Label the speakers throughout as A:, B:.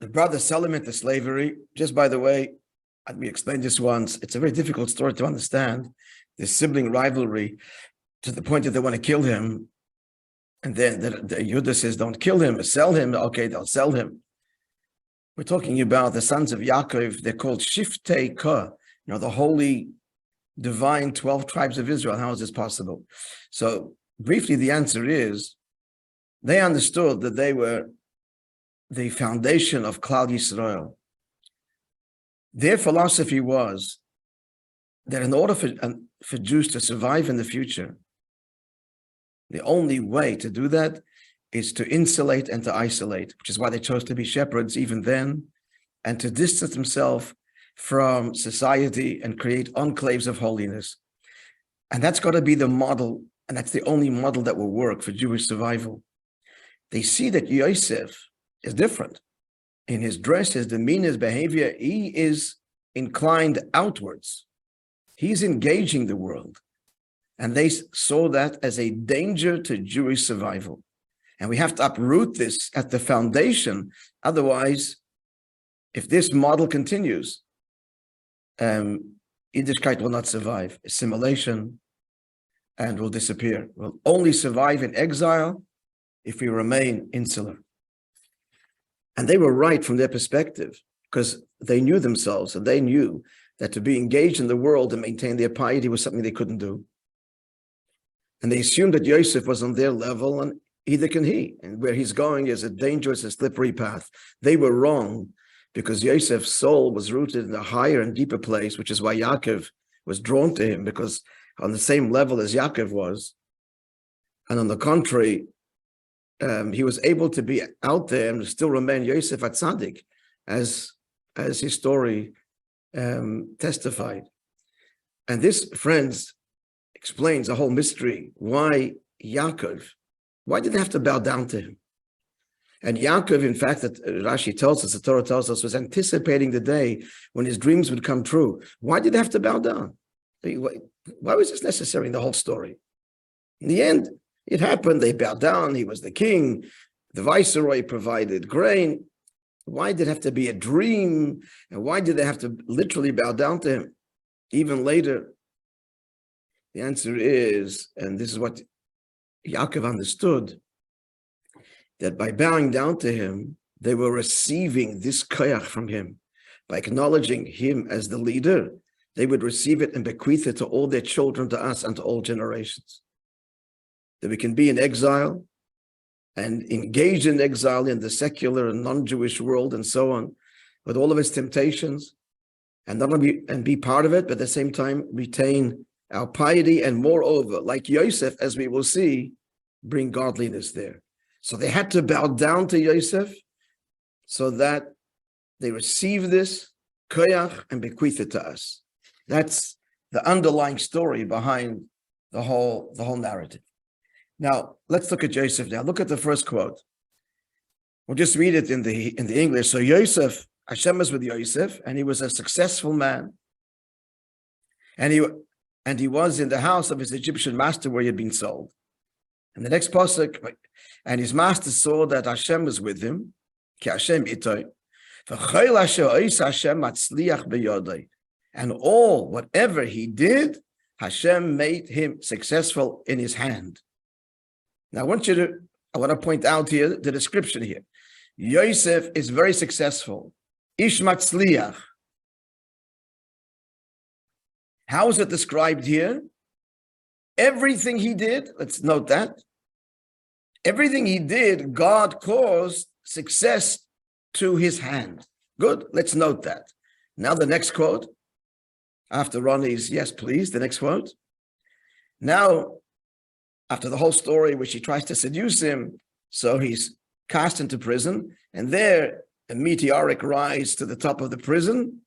A: The brothers sell him into slavery. Just by the way, we explained this once. It's a very difficult story to understand. This sibling rivalry to the point that they want to kill him. And then the Judah says, don't kill him, sell him. Okay, they'll sell him. We're talking about the sons of Yaakov. They're called Shiftei Ka, the holy, divine 12 tribes of Israel. How is this possible? So briefly, the answer is they understood that they were the foundation of Klal Yisrael. Their philosophy was that in order for Jews to survive in the future, the only way to do that is to insulate and to isolate, which is why they chose to be shepherds even then, and to distance themselves from society and create enclaves of holiness. And that's got to be the model, and that's the only model that will work for Jewish survival. They see that Yosef is different. In his dress, his demeanor, his behavior, he is inclined outwards. He's engaging the world. And they saw that as a danger to Jewish survival. And we have to uproot this at the foundation. Otherwise, if this model continues, Yiddishkeit will not survive. Assimilation and will disappear. Will only survive in exile if we remain insular. And they were right from their perspective, because they knew themselves and they knew that to be engaged in the world and maintain their piety was something they couldn't do. And they assumed that Yosef was on their level, and either can he. And where he's going is a dangerous and slippery path. They were wrong, because Yosef's soul was rooted in a higher and deeper place, which is why Yaakov was drawn to him, because on the same level as Yaakov was. And on the contrary, he was able to be out there and still remain Yosef at Tzaddik, as his story testified. And this, friends, explains the whole mystery. Why Yaakov? Why did they have to bow down to him? And Yaakov, in fact, that Rashi tells us, the Torah tells us, was anticipating the day when his dreams would come true. Why did they have to bow down? Why was this necessary in the whole story? In the end, it happened. They bowed down. He was the king. The viceroy provided grain. Why did it have to be a dream? And why did they have to literally bow down to him? Even later, the answer is, and this is what Yaakov understood, that by bowing down to him, they were receiving this koyach from him. By acknowledging him as the leader, they would receive it and bequeath it to all their children, to us, and to all generations. That we can be in exile and engage in exile in the secular and non-Jewish world and so on, with all of its temptations, and not only be part of it, but at the same time retain our piety, and moreover, like Yosef, as we will see, bring godliness there. So they had to bow down to Yosef so that they receive this koyach and bequeath it to us. That's the underlying story behind the whole narrative. Now, let's look at Yosef now. Look at the first quote. We'll just read it in the English. So Yosef, Hashem was with Yosef, and he was a successful man. And he was in the house of his Egyptian master where he had been sold. And the next pasuk, and his master saw that Hashem was with him, ki Hashem itoy, v'chol asher ois Hashem matzliach b'yodai, and whatever he did, Hashem made him successful in his hand. Now I want to point out here the description here. Yosef is very successful. Ish matzliach. How is it described here? Everything he did, let's note that. Everything he did, God caused success to his hand. Good, let's note that. Now the next quote, after Ronnie's, yes, please, the next quote. Now, after the whole story, which he tries to seduce him, so he's cast into prison, and there a meteoric rise to the top of the prison,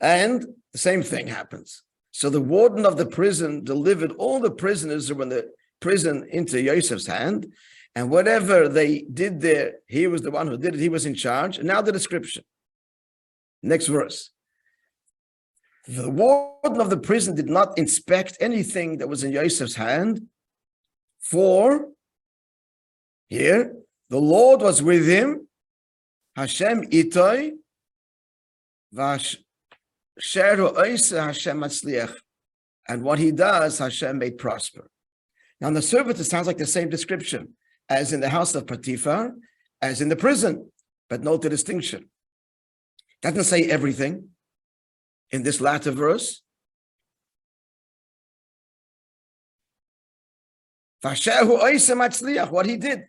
A: and the same thing happens. So the warden of the prison delivered all the prisoners who were in the prison into Yosef's hand, and whatever they did there, he was the one who did it, he was in charge. And now the description. Next verse. The warden of the prison did not inspect anything that was in Yosef's hand, for here, the Lord was with him, Hashem itoi, v'asher oisa Hashem matzliach. And what he does, Hashem made prosper. Now in the servant, it sounds like the same description as in the house of Potiphar, as in the prison, but note the distinction. It doesn't say everything in this latter verse. What he did,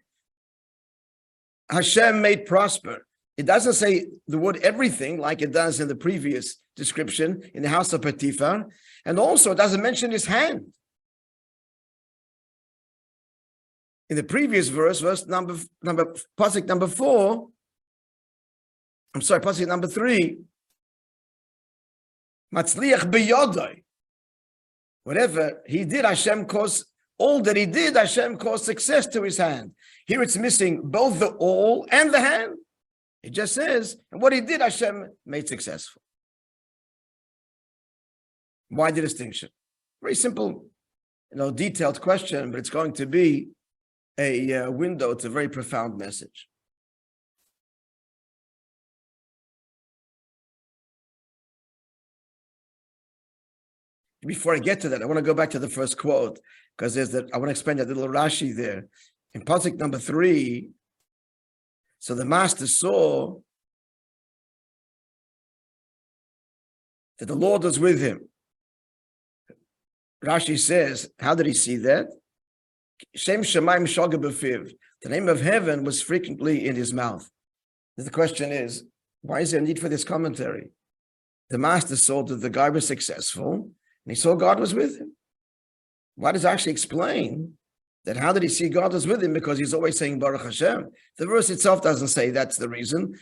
A: Hashem made prosper. It doesn't say the word everything like it does in the previous description in the house of Potiphar, and also it doesn't mention his hand. In the previous verse, pasuk number 3, Matzliach biyodai. Whatever he did, Hashem caused, all that he did, Hashem caused success to his hand. Here it's missing both the all and the hand. It just says, and what he did, Hashem made successful. Why the distinction? Very simple, detailed question, but it's going to be a window to a very profound message. Before I get to that, I want to go back to the first quote, because I want to explain that little Rashi there. In pasuk number 3, so the master saw that the Lord was with him. Rashi says, how did he see that? Shem Shemaim Shoga B'fiv. The name of heaven was frequently in his mouth. The question is, why is there a need for this commentary? The master saw that the guy was successful, and he saw God was with him. Why does it actually explain that? How did he see God was with him? Because he's always saying Baruch Hashem. The verse itself doesn't say that's the reason.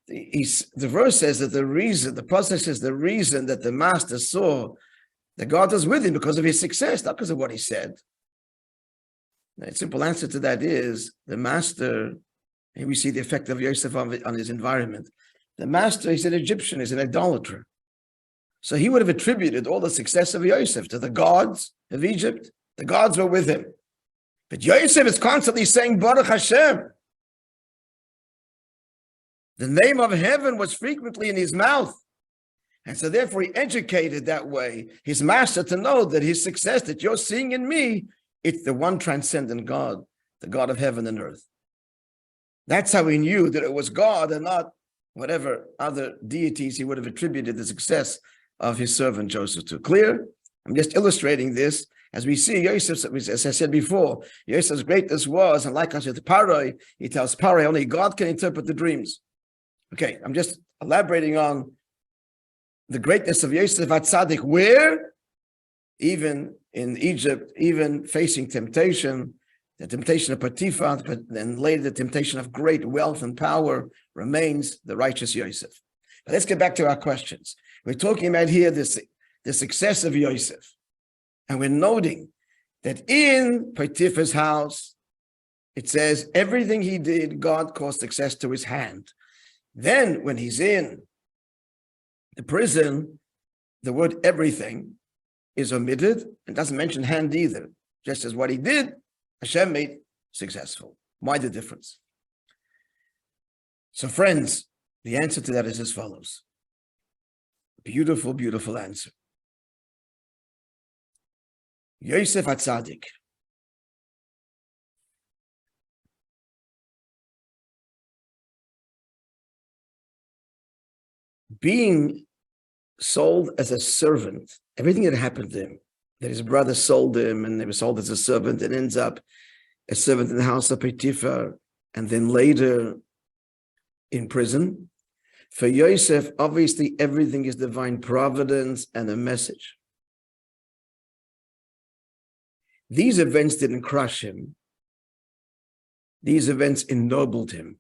A: The verse says that the process is the reason that the master saw that God was with him because of his success, not because of what he said. The simple answer to that is the master, and we see the effect of Yosef on his environment. The master, he's an Egyptian, he's an idolater. So he would have attributed all the success of Yosef to the gods of Egypt. The gods were with him. But Yosef is constantly saying, Baruch Hashem. The name of heaven was frequently in his mouth. And so therefore he educated that way his master to know that his success that you're seeing in me, it's the one transcendent God, the God of heaven and earth. That's how he knew that it was God and not whatever other deities he would have attributed the success of his servant Joseph to. Clear? I'm just illustrating this. As we see, Yosef, as I said before, Yosef's greatness was, and like I said to Paroi, he tells Paroi, only God can interpret the dreams. Okay, I'm just elaborating on the greatness of Yosef HaTzadik, where even in Egypt, even facing temptation, the temptation of Potiphar, but then later the temptation of great wealth and power, remains the righteous Yosef. But let's get back to our questions. We're talking about here the success of Yosef. And we're noting that in Potiphar's house, it says everything he did, God caused success to his hand. Then when he's in the prison, the word everything is omitted and doesn't mention hand either. Just as what he did, Hashem made successful. Why the difference? So friends, the answer to that is as follows. Beautiful, beautiful answer. Yosef HaTzadik. Being sold as a servant, everything that happened to him, that his brother sold him and he was sold as a servant and ends up a servant in the house of Potiphar and then later in prison. For Yosef, obviously everything is divine providence and a message. These events didn't crush him. These events ennobled him.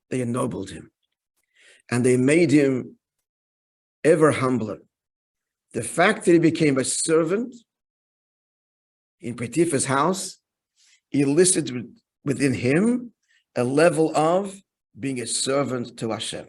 A: They ennobled him. And they made him ever humbler. The fact that he became a servant in Potiphar's house elicited within him a level of being a servant to Hashem.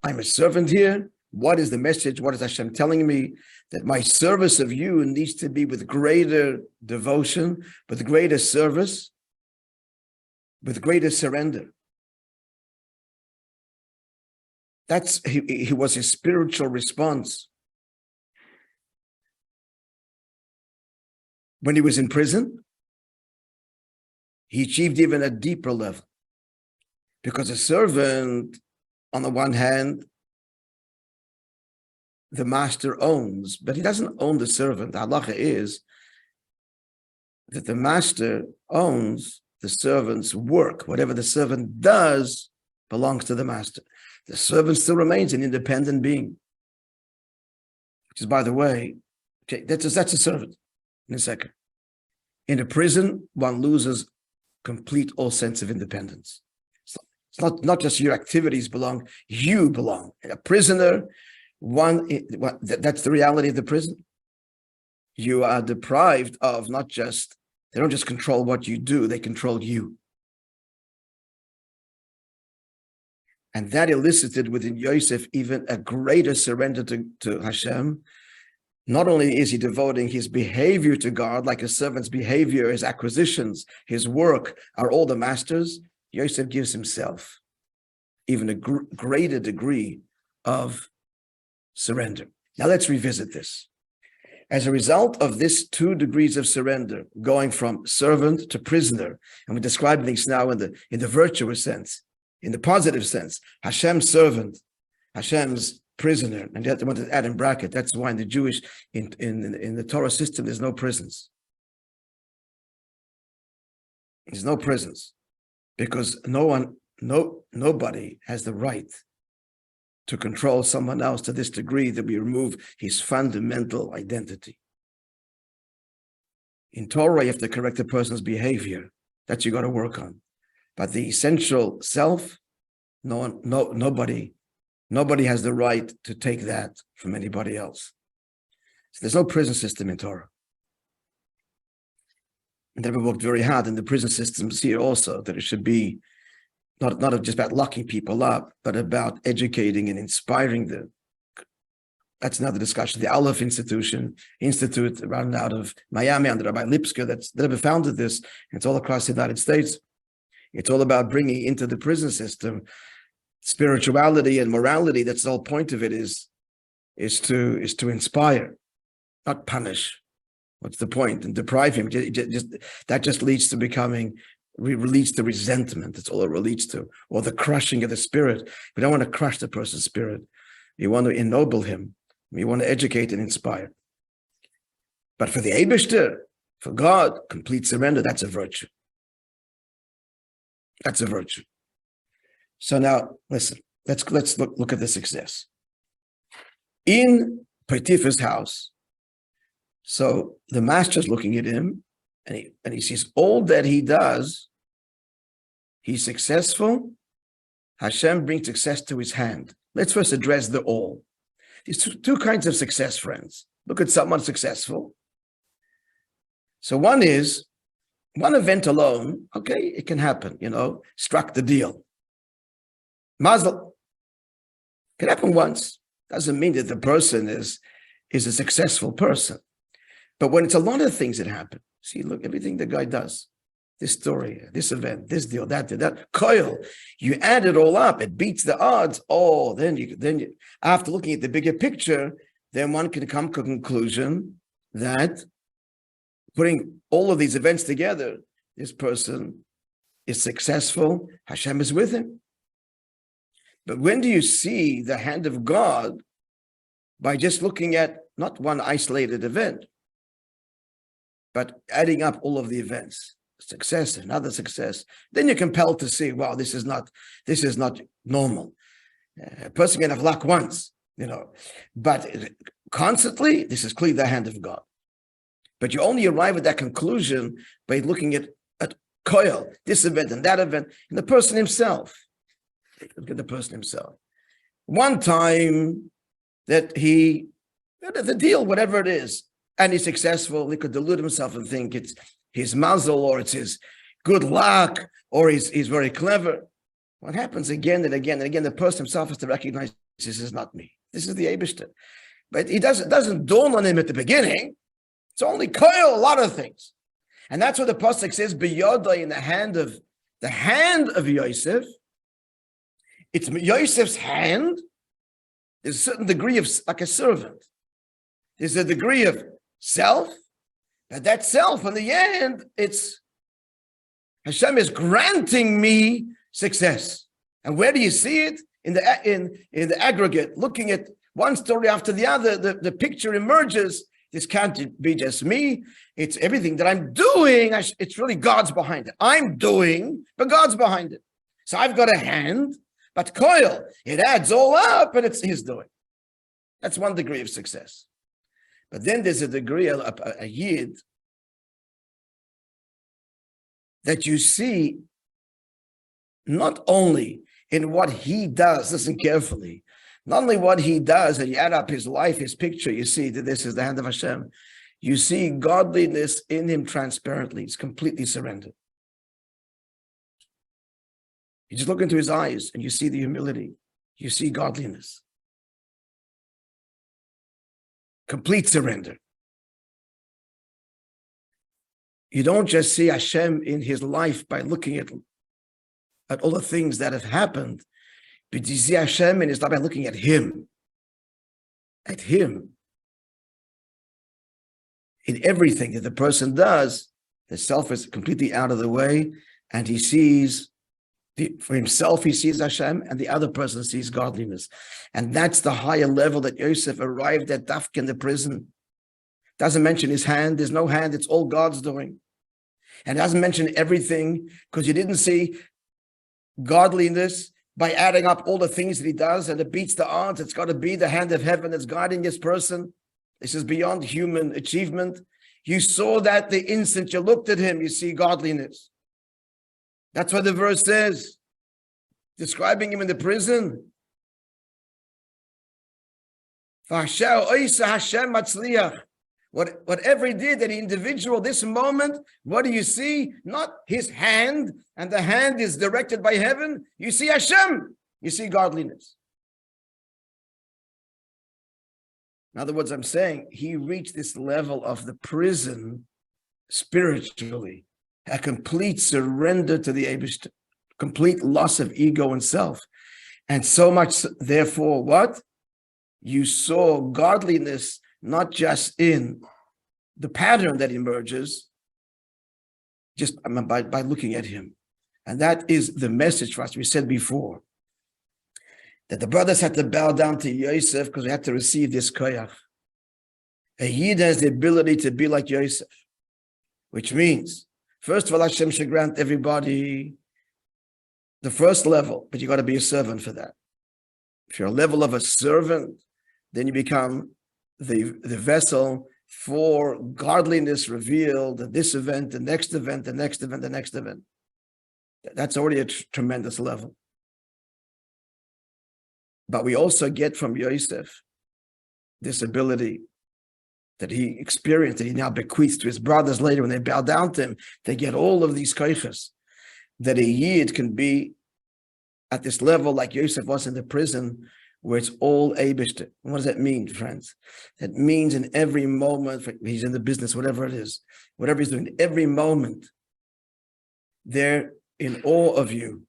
A: I'm a servant here, What is the message? What is Hashem telling me? That my service of you needs to be with greater devotion, with greater service, with greater surrender. He was his spiritual response. When he was in prison, he achieved even a deeper level. Because a servant, on the one hand, the master owns, but he doesn't own the servant. The halacha is that the master owns the servant's work. Whatever the servant does belongs to the master. The servant still remains an independent being. Which is, by the way, okay, that's a servant in a second. In a prison, one loses complete all sense of independence. It's not just your activities belong, you belong. A prisoner, that's the reality of the prison. You are deprived of they don't just control what you do, they control you. And that elicited within Yosef even a greater surrender to Hashem. Not only is he devoting his behavior to God, like a servant's behavior, his acquisitions, his work are all the masters, Yosef gives himself even a greater degree of surrender. Now let's revisit this. As a result of this 2 degrees of surrender, going from servant to prisoner, and we're describing things now in the virtuous sense, in the positive sense, Hashem's servant, Hashem's prisoner, and you have to want to add in bracket. That's why in the Jewish, in the Torah system, there's no prisons. There's no prisons, because nobody has the right to control someone else to this degree that we remove his fundamental identity. In Torah, you have to correct a person's behavior. That you got to work on. But the essential self, nobody has the right to take that from anybody else. So there's no prison system in Torah. And they worked very hard in the prison systems here also, that it should be not just about locking people up, but about educating and inspiring them. That's another discussion. The Aleph Institute run out of Miami under Rabbi Lipsker, that Rabbi founded this. It's all across the United States. It's all about bringing into the prison system spirituality and morality. That's the whole point of it, is to inspire, not punish. What's the point? And deprive him. That just leads to leads to resentment. That's all it leads to. Or the crushing of the spirit. We don't want to crush the person's spirit. You want to ennoble him. You want to educate and inspire. But for the Eibishter, for God, complete surrender, that's a virtue. That's a virtue. So now, listen, let's look at the success. In Potiphar's house, so the master's looking at him, and he sees all that he does, he's successful. Hashem brings success to his hand. Let's first address the all. There's two kinds of success, friends. Look at someone successful. So one event alone, okay, it can happen, struck the deal. Mazel. Can happen once. Doesn't mean that the person is a successful person. But when it's a lot of things that happen, see, look, everything the guy does, this story, this event, this deal, that, coil, you add it all up, it beats the odds. Oh, then you, after looking at the bigger picture, then one can come to a conclusion that putting all of these events together, this person is successful, Hashem is with him. But when do you see the hand of God? By just looking at not one isolated event, but adding up all of the events, success, another success, then you're compelled to see, wow, this is not normal. A person can have luck once, but constantly, this is clearly the hand of God. But you only arrive at that conclusion by looking at coil, this event and that event, and the person himself. Look at the person himself. One time that the deal, whatever it is, and he's successful, he could delude himself and think it's his mazel, or it's his good luck, or he's very clever. What happens again and again and again, the person himself has to recognize, this is not me. This is the Eibishter. But it doesn't dawn on him at the beginning. It's only koil, a lot of things. And that's what the pasuk says, b'yodai, in the hand of Yosef. It's Yosef's hand. There's a certain degree of, like a servant. There's a degree of self, but that self, in the end, it's Hashem is granting me success. And where do you see it? In the aggregate, looking at one story after the other, the picture emerges. This can't be just me. It's everything that I'm doing. It's really God's behind it. I'm doing, but God's behind it. So I've got a hand, but koil, it adds all up, and it's his doing. That's one degree of success. But then there's a degree, a yid, that you see not only in what he does, listen carefully, not only what he does, and you add up his life, his picture, you see that this is the hand of Hashem. You see godliness in him transparently. It's completely surrendered. You just look into his eyes and you see the humility. You see godliness. Complete surrender. You don't just see Hashem in his life by looking at all the things that have happened, but you see Hashem in his life by looking at him. At him. In everything that the person does, the self is completely out of the way, and he sees, for himself he sees Hashem, and the other person sees godliness. And that's the higher level that Yosef arrived at Dafka in the prison. Doesn't mention his hand. There's no hand. It's all God's doing. And it doesn't mention everything, because you didn't see godliness by adding up all the things that he does, and it beats the odds. It's got to be the hand of heaven that's guiding this person. This is beyond human achievement. You saw that the instant you looked at him, you see godliness. That's what the verse says, describing him in the prison. Whatever he did, that individual, this moment, what do you see? Not his hand, and the hand is directed by heaven. You see Hashem. You see godliness. In other words, I'm saying he reached this level of the prison spiritually, a complete surrender to the Eibishter, complete loss of ego and self. And so much, therefore, what? You saw godliness not just in the pattern that emerges, just by looking at him. And that is the message for us. We said before that the brothers had to bow down to Yosef because they had to receive this koyach. A yid has the ability to be like Yosef, which means, first of all, Hashem should grant everybody the first level, but you got to be a servant for that. If you're a level of a servant, then you become the vessel for godliness revealed at this event, the next event, the next event, the next event. That's already a tremendous level. But we also get from Yosef this ability that he experienced, that he now bequeaths to his brothers later when they bow down to him. They get all of these koiches, that a yid can be at this level like Yosef was in the prison, where it's all Eibishter. What does that mean, friends? That means in every moment, he's in the business, whatever it is, whatever he's doing, every moment, they're in awe of you.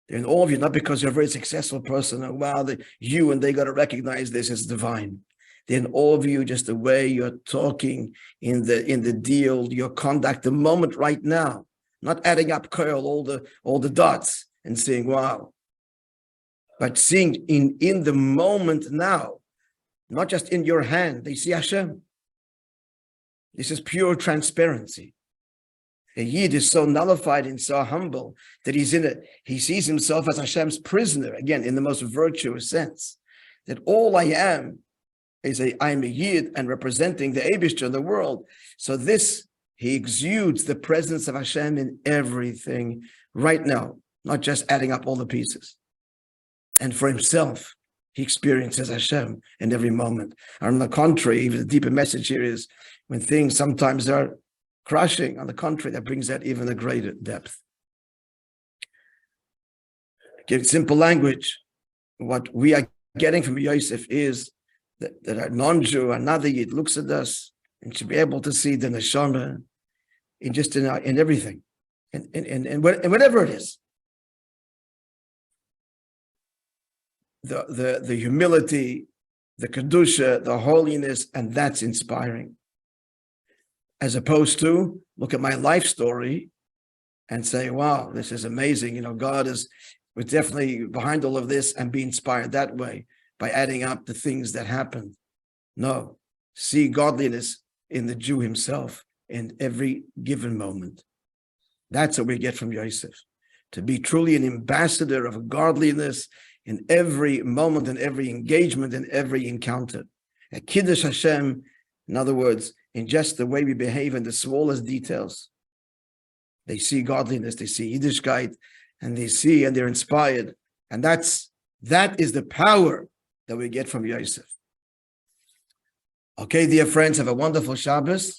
A: They're in awe of you, not because you're a very successful person, or wow, you and they got to recognize this as divine. They're in awe of you, just the way you're talking in the deal, your conduct, the moment right now, not adding up all the dots and saying, wow. But seeing in the moment now, not just in your hand, they see Hashem. This is pure transparency. A yid is so nullified and so humble that he sees himself as Hashem's prisoner, again, in the most virtuous sense, that all I am is I'm a yid and representing the Eibishter in the world. So he exudes the presence of Hashem in everything right now, not just adding up all the pieces. And for himself, he experiences Hashem in every moment. And on the contrary, even the deeper message here is when things sometimes are crushing, on the contrary, that brings out even a greater depth. Give simple language. What we are getting from Yosef is that a non-Jew, another Yid, looks at us and should be able to see the neshama in everything, and whatever it is. The humility, the kedusha, the holiness, and that's inspiring. As opposed to look at my life story and say, wow, this is amazing. God was definitely behind all of this, and be inspired that way by adding up the things that happened. No, see godliness in the Jew himself in every given moment. That's what we get from Yosef, to be truly an ambassador of godliness in every moment, in every engagement, in every encounter. A Kiddush Hashem, in other words, in just the way we behave in the smallest details. They see godliness, they see Yiddishkeit, and they're inspired. And that is the power that we get from Yosef. Okay, dear friends, have a wonderful Shabbos.